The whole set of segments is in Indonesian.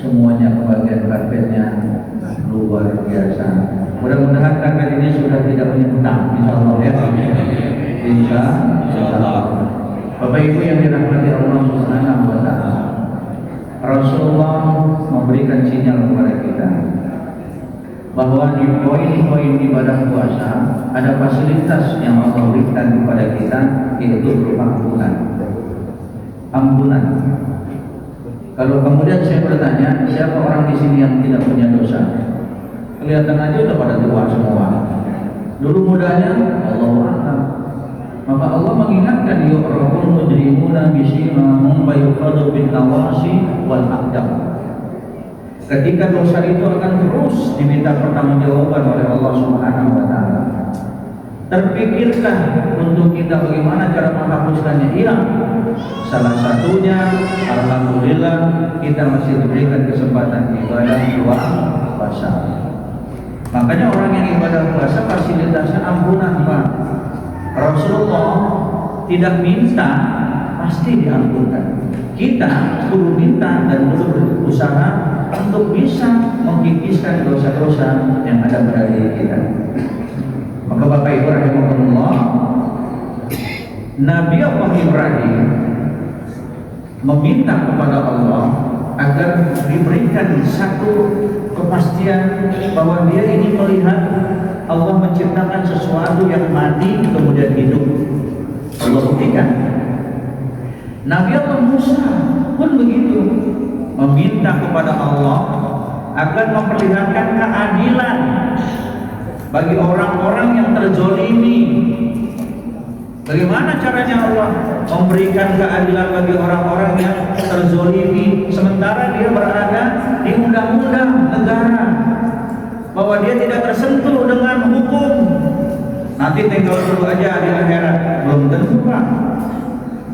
semuanya kebagian karpetnya luar biasa. Mudah-mudahan karpet ini sudah tidak punya hutang, insyaallah ya. Insyaallah. Bapak Ibu yang dirahmati Allah Subhanahu wa taala. Rasulullah memberikan sinyal kepada kita bahwa di poin-poin ibadah puasa ada fasilitas yang Allah berikan kepada kita, yaitu berupa ampunan. Kalau kemudian saya bertanya, siapa orang di sini yang tidak punya dosa? Kelihatan aja udah pada tua semua. Dulu mudanya Allahu Akbar. Maka Allah mengingatkan yu'raful mujrimuna bisimahum wa yuqadu bin nawasi wal aqdam. Ketika dosa itu akan terus diminta pertanggungjawaban oleh Allah Subhanahu wa taala. Terpikirkah untuk kita bagaimana cara menghapuskannya? Iya. Salah satunya, alhamdulillah kita masih diberikan kesempatan ibadah puasa. Makanya orang yang ibadah puasa fasilitasnya ampunan, Pak. Rasulullah tidak minta, pasti diampunkan. Kita perlu minta dan perlu berusaha untuk bisa mengkikiskan dosa-dosa yang ada pada diri kita. Maka Bapak Ibu rahimahumullah, Nabi Allah Ibrahim meminta kepada Allah agar diberikan satu kepastian bahwa dia ini melihat Allah menciptakan sesuatu yang mati kemudian hidup. Allah buktikan. Nabi Allah Musa pun begitu, meminta kepada Allah agar memperlihatkan keadilan bagi orang-orang yang terzolimi. Bagaimana caranya Allah memberikan keadilan bagi orang-orang yang terzolimi sementara dia berada di undang-undang negara, bahwa dia tidak tersentuh dengan hukum. Nanti tinggal dulu aja di akhirat, belum tentu, Pak.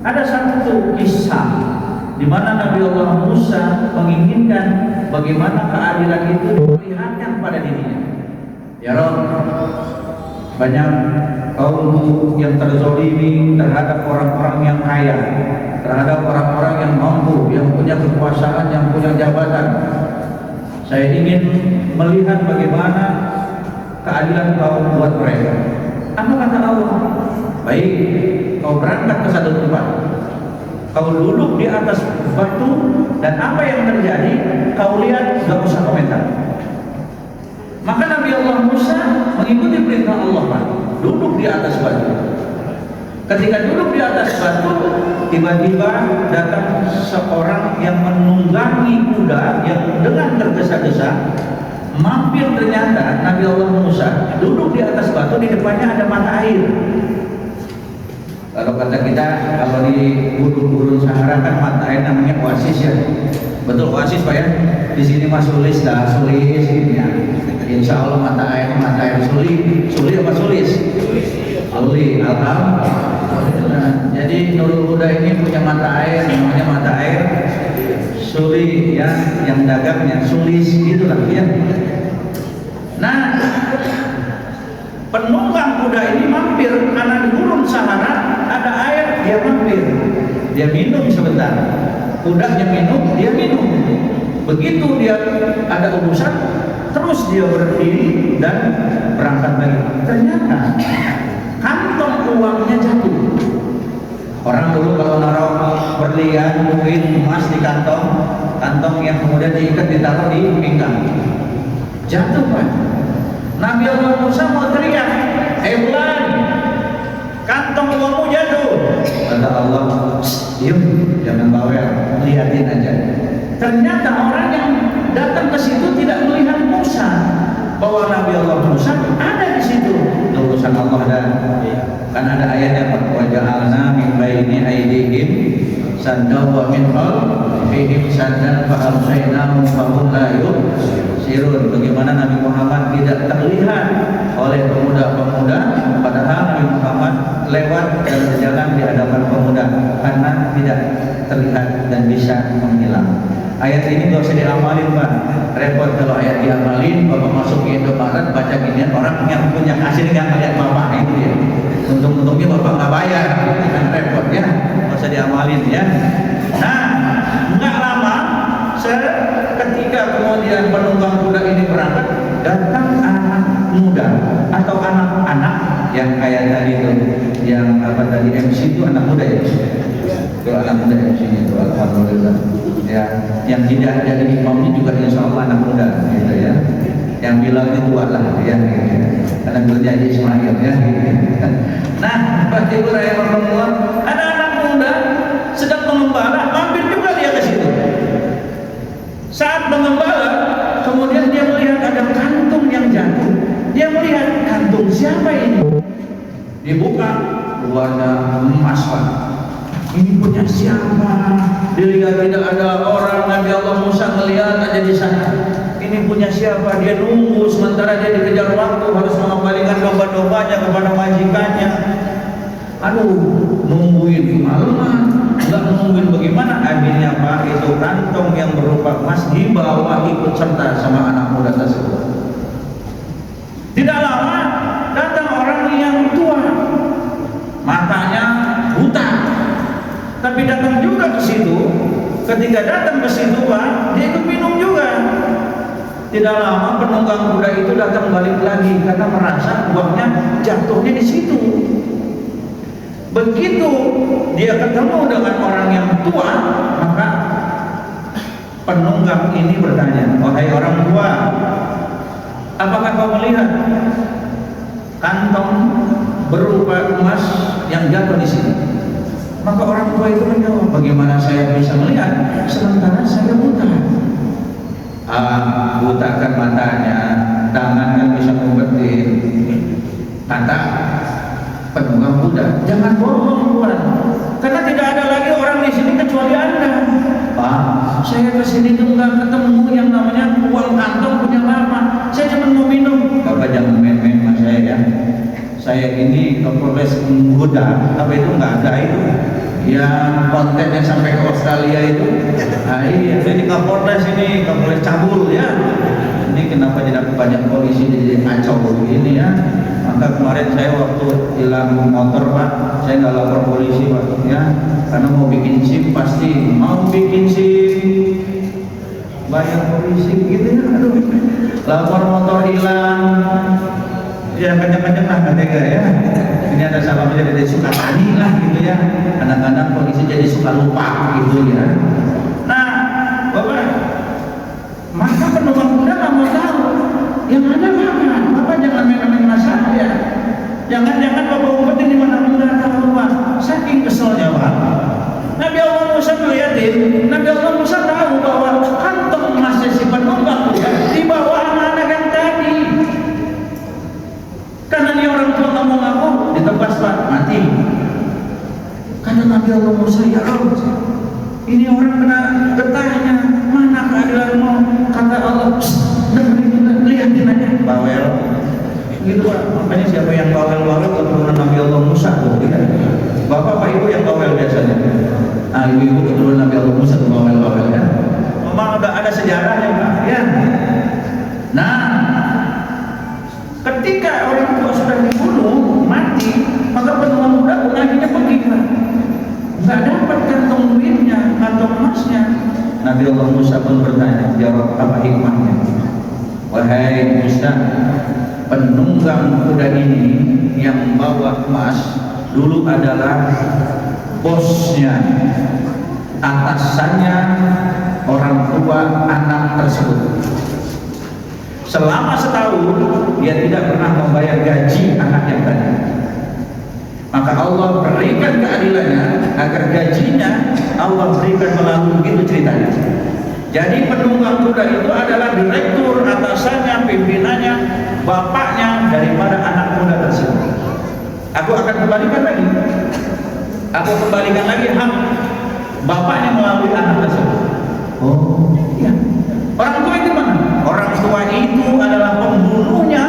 Ada satu kisah di mana Nabi Allah Musa menginginkan bagaimana keadilan itu diperlihatkan pada dirinya. Ya Rabb, banyak kaum yang terzolimi terhadap orang-orang yang kaya, terhadap orang-orang yang mampu, yang punya kekuasaan, yang punya jabatan. Saya ingin melihat bagaimana keadilan kau buat mereka. Apa kata Allah? Baik, kau berangkat ke satu tempat, kau duduk di atas batu, dan apa yang terjadi kau lihat, gak usah komentar. Maka Nabi Allah Musa mengikuti perintah Allah, Pak. Duduk di atas batu. Ketika duduk di atas batu, tiba-tiba datang seorang yang menunggangi kuda yang dengan tergesa-gesa. Mampir, ternyata Nabi Allah Musa duduk di atas batu, di depannya ada mata air. Kalau kata kita, kalau di gurun-gurun Sahara kan mata air namanya oasis ya. Betul oasis, Pak ya. Di sini Mas Sulis dah, Sulis ini ya. Insya Allah mata air Suli apa Sulis? Suli, alhamdulillah. Jadi Nurul Huda ini punya mata air, namanya mata air Suli ya, yang dagangnya Sulis gitulah ya. Nah, penunggang kuda ini mampir karena di gurun Sahara ada air, dia mampir, dia minum sebentar. Kudanya minum, dia minum. Begitu dia ada urusan, terus dia berdiri dan berangkat lagi. Ternyata kantong uangnya jatuh. Orang dulu kalau naruh berlian, mungkin emas di kantong yang kemudian diikat ditaruh di pinggang, jatuh, Pak. Nabi Allah Musa mau teriak, "Fulan, kantong uangmu jatuh." Kata Allah, "Diam, jangan bawel, lihatin aja." Ternyata orang yang datang ke situ tidak melihat Musa, bahwa Nabi Allah Musa ada di situ. Urusan Allah dan kan ada ayatnya, wa ja'alna min baini aydihim saddan wa min khalfihim saddan fa arsaynahum fa hum la yubsirun. Bagaimana Nabi Muhammad tidak terlihat oleh pemuda-pemuda, padahal Nabi Muhammad lewat dan berjalan di hadapan pemuda karena tidak terlihat dan bisa menghilang. Ayat ini gak usah diamalin, Pak. Repot kalau ayat diamalin, Bapak masuk ke Indomaret baca ginian, orang yang punya kasir yang ngeliat Bapak itu ya. Untung-untungnya Bapak nggak bayar, kan repot ya. Gak usah diamalin ya. Nah, nggak lama ketika yang kayak tadi tuh, yang apa tadi MC itu anak muda ya? Itu anak muda MC-nya itu, alhamdulillah. Ya, yang tidak jadi imamnya juga insya Allah anak muda, gitu ya. Yang bilang itu tua lah, ya. Karena berjanji Ismail, ya. Nah, Bapak Ibu rahimahullah, ada anak muda sedang mengembala, mampir juga dia ke situ. Saat mengembala, kemudian dia melihat ada kantung yang jatuh. Dia melihat kantung siapa ini? Dibuka, luarnya emas Pak. Ini punya siapa? Dilihat tidak ada orang. Nabi Allah Musa melihat aja di sana. Ini punya siapa? Dia nunggu sementara dia dikejar waktu, harus mengembalikan domba-dombanya kepada majikannya. Aduh, nungguin kemalaman. Enggak nungguin bagaimana? Akhirnya Pak, itu kantong yang berupa emas dibawa ikut serta sama anak muda tersebut. Tidak lama datang orang yang tua, matanya buta, tapi datang juga ke situ. Ketika datang ke situ Pak, dia ikut minum juga. Tidak lama penunggang kuda itu datang balik lagi karena merasa uangnya jatuhnya di situ. Begitu dia ketemu dengan orang yang tua, maka penunggang ini bertanya, "Wahai orang tua, apakah kau melihat kantong berupa emas yang jatuh di sini?" Maka orang tua itu menjawab, "Bagaimana saya bisa melihat sementara saya buta?" Butakan matanya, tangan yang bisa membetin. Kata penunggang kuda, "Jangan bohong Tuan, karena tidak ada lagi orang di sini kecuali Anda." "Pak, saya kesini tuh nggak ketemu yang namanya uang kantong punya Bapak. Saya cuma mau minum." "Bapak jangan main-main sama saya ya. Saya ini Kapolres Kuda, apa itu nggak ada itu. Yang kontennya sampai ke Australia itu. Nah, iya, ini Kapolres ini, Kapolres cabul ya. Ini kenapa tidak banyak polisi jadi kacau begini ya. Maka kemarin saya waktu hilang motor Pak, saya nggak lapor polisi Pak ya, karena mau bikin SIM pasti mau bikin SIM bayar polisi gitu ya. Aduh, lapor motor hilang ya kencang-kencang lah katanya ya. Ini ada salamnya dari Sukatani lah gitu ya. Kadang-kadang polisi jadi suka lupa gitu ya. Nah, Bapak, maka penunggang kuda nggak mau tahu. Yang ada Bapak jangan main-main masalah ya. Jangan-jangan Bapak umpetin di mana-mana tahu Pak. Saking keselnya Pak. Nabi Allah Musa melihatin, Nabi Allah Musa tahu bahwa kantong emasnya si penunggang kuda di bawah anak-anak yang tadi. Karena dia orang tua nggak mau ngaku, ditebas Pak, mati. Karena Nabi Allah Musa, ya Allah, ini orang kena getahnya, mana keadilanmu? Kata Allah, lihatin aja, bawel. Gitu Pak, makanya siapa yang bawel-bawel keturunan Nabi Allah Musa tuh, ya. Bapak Ibu yang bawel biasanya. Nah, ibu-ibu keturunan Nabi Allah Musa tuh bawel-bawel ya. Memang udah ada sejarahnya Pak, ya. Nah, ketika orang tua sudah dibunuh, mati, maka penunggang kuda akhirnya pergi Pak. Nggak dapat kantong duitnya, kantong emasnya. Nabi Allah Musa pun bertanya, jawab apa hikmahnya? "Wahai Musa, penunggang kuda ini yang bawa emas dulu adalah bosnya, atasannya orang tua anak tersebut. Selama setahun dia tidak pernah membayar gaji anak yang tadi. Maka Allah berikan keadilannya agar gajinya Allah berikan melalui begitu ceritanya. Jadi penunggang kuda itu adalah direktur, atasannya, pimpinannya, bapaknya daripada anak muda tersebut. Aku akan kembalikan lagi. Aku kembalikan lagi hak bapaknya melalui anak tersebut. Oh, iya. Orang tua itu mana? Orang tua itu adalah pembunuhnya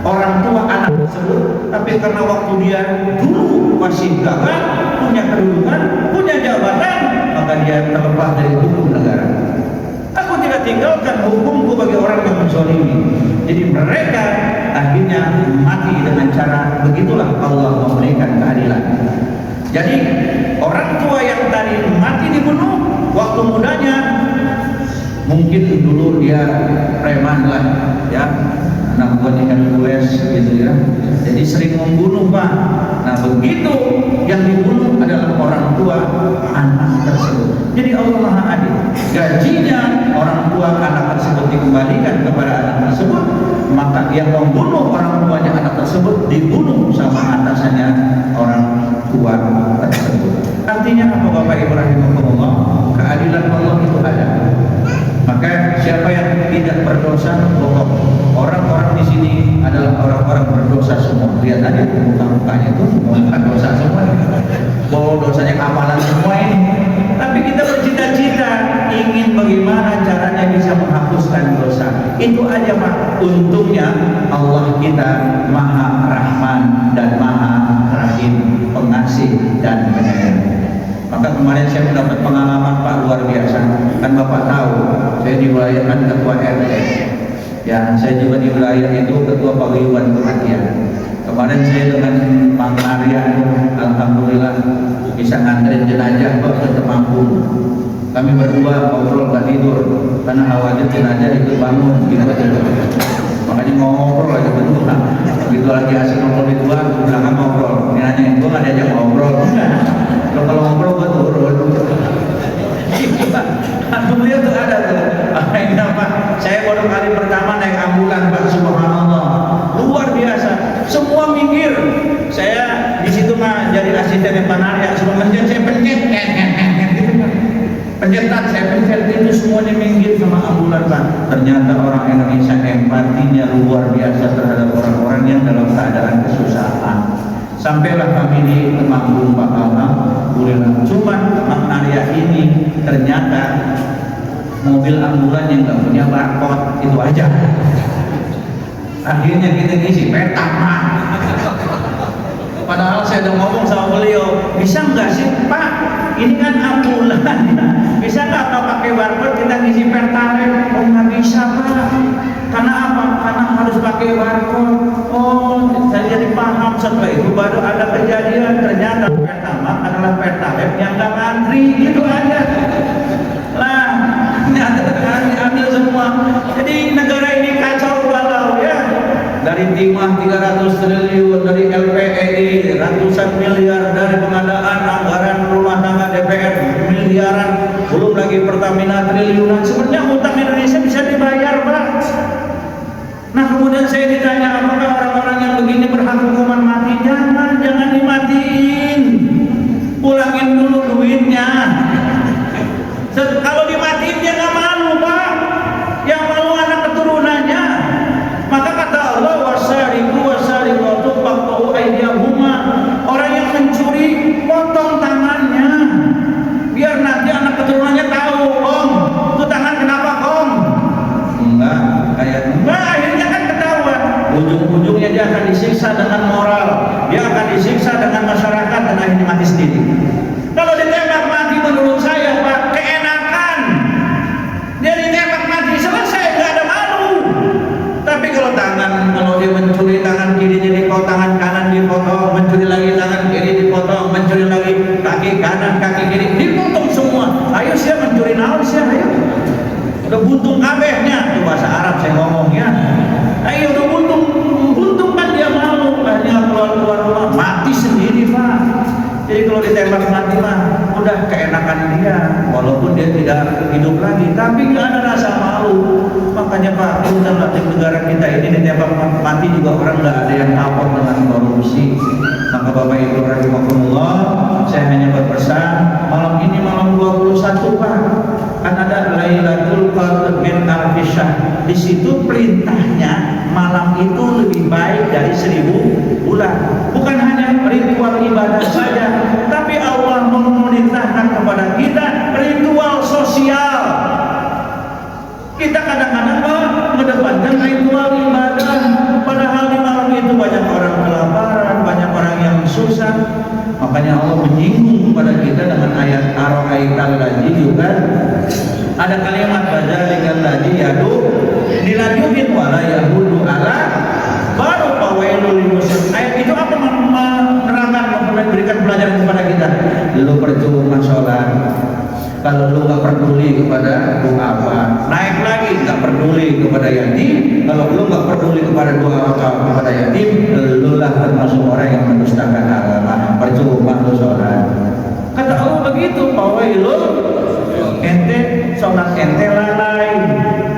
orang tua anak tersebut, tapi karena waktu dia dulu masih gagah, punya kedudukan, punya jabatan, maka dia terlepas dari hukum negara. Aku tidak tinggalkan hukumku bagi orang yang menzalimi. Jadi mereka akhirnya mati dengan cara begitulah Allah memberikan keadilan. Jadi orang tua yang tadi mati dibunuh waktu mudanya, mungkin dulu dia preman lah ya, buat ikan kules gitu ya. Jadi sering membunuh Pak. Nah begitu yang dibunuh adalah orang tua anak tersebut. Jadi Allah Maha Adil. Gajinya orang tua anak tersebut dikembalikan kepada anak tersebut, maka yang membunuh orang tuanya anak tersebut dibunuh sama atasannya orang tua tersebut. Artinya apa Bapak Ibu rahimahumullah? Keadilan Allah itu ada. Maka siapa yang tidak berdosa bohong. Orang-orang di sini adalah orang-orang berdosa semua. Lihat aja muka-mukanya itu muka dosa semua. Bawa dosanya kamalan semua ini. Tapi kita bercita-cita ingin bagaimana caranya bisa menghapuskan dosa. Itu aja Pak. Untungnya Allah kita Maha Rahman dan Maha Rahim, pengasih dan penyayang. Maka kemarin saya mendapat pengalaman Pak luar biasa. Kan Bapak tahu, saya di wilayah kan ketua RT. Ya, saya juga di wilayah itu ketua paguyuban kematian. Kemarin saya dengan Mang Arya, alhamdulillah bisa nganterin jenazah Pak ke Temanggung. Kami berdua ngobrol gak tidur karena khawatir jenazah itu bangun gitu. Makanya ngobrol aja berdua. Begitu lagi asik ngobrol di tua, belakang ngobrol. Ini nanya gue gak diajak ngobrol. Kalau ngobrol gue turun. Alhamdulillah tuh ada tuh. Akhirnya Pak, saya baru kali pertama naik ambulan Pak, subhanallah. Luar biasa. Semua minggir. Saya di situ mah jadi asisten Pak Narya. Semua mencet saya pencet. Pencetan saya pencet itu semuanya minggir sama ambulan Pak. Ternyata orang Indonesia empatinya luar biasa terhadap orang-orang yang dalam keadaan kesusahan. Sampailah kami di Temanggung Pak alhamdulillah. Cuman Mang Arya ini ternyata mobil ambulan yang nggak punya barcode itu aja. Akhirnya kita ngisi petak Pak. Padahal saya udah ngomong sama beliau, bisa nggak sih Pak? Ini kan ambulan, bisa nggak Pak pakai barcode kita ngisi pertalite? Oh nggak bisa Pak. Karena apa? Karena harus pakai barcode. Oh, saya jadi paham. Setelah itu baru ada kejadian. Ternyata pertama adalah pertalite yang nggak ngantri, gitu aja. Lah, ternyata ambil semua. Jadi negara ini kacau balau ya. Dari timah 300 triliun, dari LPEI ratusan miliar, dari pengadaan anggaran rumah tangga DPR miliaran, belum lagi Pertamina triliunan. Sebenarnya hutang Indonesia bisa dibayar Pak. Nah kemudian saya ditanya apakah orang-orang yang begini berhak hukuman mati? Jangan dimatiin, pulangin dulu duitnya. Kalau dimatiin dia nggak malu Pak, yang malu anak keturunannya. Maka kata Allah wasariqu wasariqatu faqtu aydiyahuma, orang yang mencuri potong tangannya biar nanti anak keturunannya tahu, Om itu tangan kenapa Om? Enggak, kayak enggak, akhirnya kan ketahuan. Ujung-ujungnya dia akan disiksa dengan moral, dia akan disiksa dengan masyarakat dan akhirnya mati sendiri. Kalau ditembak mati menurut saya Pak keenakan, dia ditembak mati selesai, nggak ada malu. Tapi kalau tangan, kalau dia mencuri tangan kirinya dipotong, tangan kanan dipotong, mencuri lagi tangan kiri dipotong, mencuri lagi kaki kanan, kaki kiri dipotong semua. Ayo sih mencuri naon sih, ayo. Udah buntung kabehnya, itu bahasa Arab saya ngomong ya. Ayo udah buntung kan dia malu, akhirnya keluar rumah mati sendiri Pak. Jadi kalau ditembak mati mah udah keenakan dia, walaupun dia tidak hidup lagi, tapi nggak ada rasa malu. Makanya Pak, bukanlah di negara kita ini ditembak mati juga orang nggak ada yang kapok dengan korupsi. Maka Bapak Ibu rahimahumullah, saya hanya berpesan malam ini malam 21 Pak, kan ada Lailatul Qadar min alfi syahr. Di situ perintahnya malam itu lebih baik dari 1000 bulan. Bukan hanya ritual ibadah saja, tapi Allah memerintahkan kepada kita ritual sosial. Kita kadang-kadang mengedepankan ritual ibadah, padahal di malam itu banyak orang kelaparan, banyak orang yang susah. Makanya Allah menyinggung kepada kita dengan ayat Ara'aital ladzi juga ada kalimat badzalikal ladzi yadu dilanjutin wala yahudu ala baru fawailul lil muslimin. Ayat itu apa menerangkan, memberikan pelajaran kepada kita. Lu percuma sholat, Kalau lu nggak peduli kepada doa apa, naik lagi nggak peduli kepada yatim. Kalau lu nggak peduli kepada doa apa kepada yatim, lu lah termasuk orang yang mendustakan agama. Percuma lu sholat. Kata Allah begitu, fawailun, ente sholat ente lalai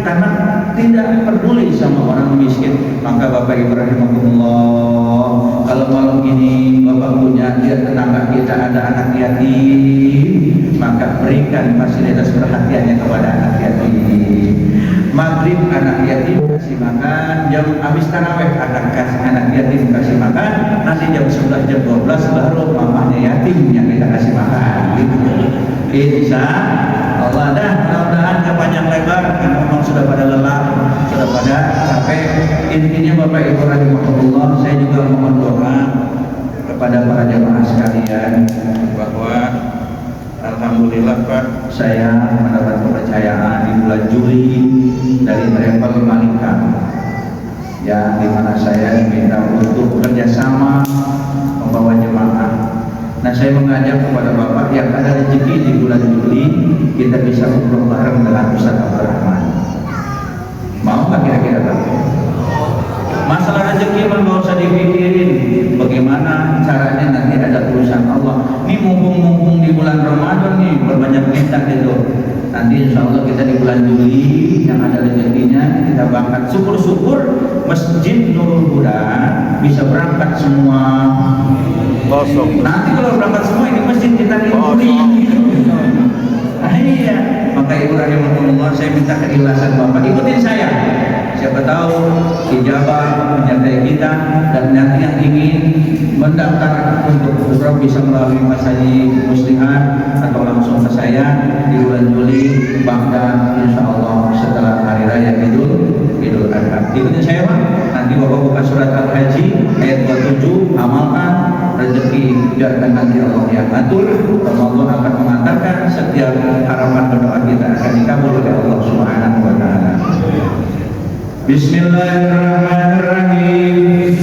karena tidak peduli sama orang miskin. Maka Bapak Ibu rahimahumullah, kalau malam ini Bapak punya tetangga kita ada anak yatim, maka berikan fasilitas perhatiannya kepada anak yatim. Maghrib anak yatim kasih makan, jam habis tarawih anak yatim kasih makan, nanti jam 11 jam 12 baru mamanya yatim yang kita kasih makan. Insya Allah dah, mudah-mudahan gak panjang lebar karena memang sudah pada lelah, sudah pada capek. Intinya Bapak Ibu rahimahullah, saya juga mohon doa kepada para jemaah sekalian bahwa alhamdulillah Pak, saya mendapat kepercayaan di bulan Juli dari Travel Malika, ya, di mana saya diminta untuk bekerjasama membawa jemaah. Nah, saya mengajak kepada Bapak yang ada rezeki di bulan Juli, kita bisa umroh bareng dengan Ustaz Abdurrahman. Mau nggak kira-kira Pak? Masalah rezeki mah nggak usah dipikirin. Bagaimana caranya nanti ada urusan Allah. Ini mumpung di bulan Ramadan nih, berbanyak minta gitu. Nanti insya Allah kita di bulan Juli yang ada rezekinya kita berangkat. Syukur-syukur Masjid Nurul Huda bisa berangkat semua. Kosong. Nanti kalau berangkat semua ini masjid kita liburin. Iya. Maka Ibu rahimahullah, saya minta keikhlasan Bapak. Ikutin saya. Siapa tahu ijabah menyertai kita, dan nanti yang ingin mendaftar untuk umroh bisa melalui Mas Haji Muslihat atau langsung ke saya di bulan Juli, bahkan insya Allah setelah hari raya Idul Adha. Ikutin saya Pak. Nanti Bapak buka surat Al-Haji ayat 27, amalkan rezeki biarkan nanti Allah yang atur. Ramadan akan mengantarkan setiap harapan berdoa kita akan dikabul oleh Allah Subhanahu wa taala. Bismillahirrahmanirrahim.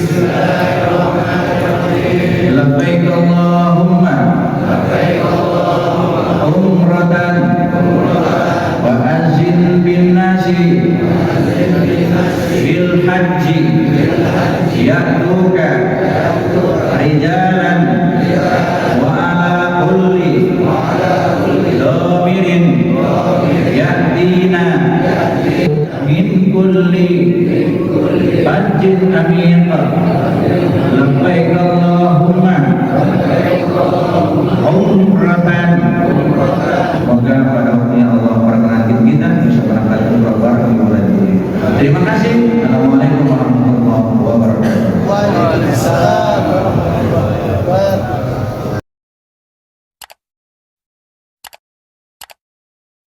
Labbaik Allahumma umratan wa azin bin nasi bil haji ya'tuka rijalan wa ala kulli dhamirin ya'tina min kulli fajjin amiq. Labbaik Allahumma umratan. Semoga pada waktunya Allah perkenankan kita bisa berangkat umrah bareng di bulan ini. Terima kasih.